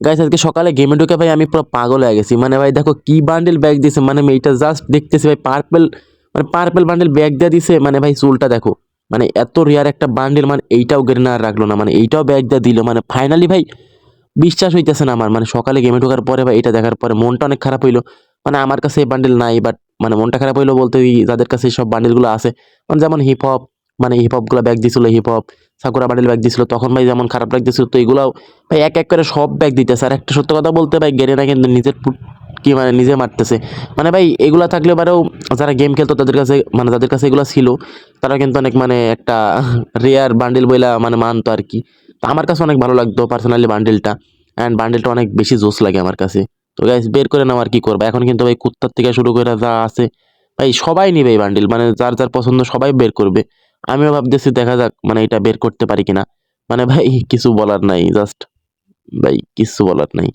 Guys আজকে সকালে গেমে ঢুকে ভাই আমি পুরো পাগল হয়ে গেছি। মানে ভাই দেখো কি বান্ডেল ব্যাগ দিছে, মানে আমি এইটা জাস্ট দেখতেছি ভাই, পার্পল মানে পার্পল বান্ডেল ব্যাগ দিয়ে দিছে। মানে ভাই চুলটা দেখো, মানে এত রিয়ার একটা বান্ডেল, মানে এইটাও গেরিনা আর রাখলো না, মানে এইটাও ব্যাগ দিয়ে দিল। মানে ফাইনালি ভাই বিশ্বাস হইতেছে না আমার, মানে সকালে গেমে ঢোকার পরে ভাই এটা দেখার পরে মনটা অনেক খারাপ হইলো। মানে আমার কাছে এই বান্ডেল নাই, বাট মানে মনটা খারাপ হইলো বলতে ওই যাদের কাছে সব বান্ডেলগুলো আছে, মানে যেমন হিপ হপ, মানে হিপ হপ গুলো ব্যাগ দিছিল, hip hop sakura bundle bag দিছিল, তখন ভাই যেমন খারাপ লাগতেছিল, তো এগুলাও ভাই এক এক করে সব ব্যাগ দিতেছে। আর একটা সত্য কথা বলতে ভাই, গেরিনা কিন্তু নিজের কি মানে নিজে মারতেছে। মানে ভাই এগুলা থাকলে বারেও যারা গেম খেলতো তাদের কাছে, মানে যাদের কাছে এগুলো ছিল, তারা কিন্তু অনেক মানে একটা রেয়ার বান্ডেল বইলা মানে মানতো আর কি। তো আমার কাছে অনেক ভালো লাগতো পার্সোনালি বান্ডেলটা, অ্যান্ড বান্ডেলটা অনেক বেশি জোস লাগে আমার কাছে। তো গাইস বের করে নাও আর কি করবো এখন, কিন্তু ভাই কুত্তার থেকে শুরু করে যা আছে ভাই সবাই নিবে এই বান্ডেল, মানে যার যার পছন্দ সবাই বের করবে। আমিও ভাবতেছি দেখা যাক মানে এটা বের করতে পারি কিনা। মানে ভাই কিছু বলার নাই, জাস্ট ভাই কিছু বলার নাই।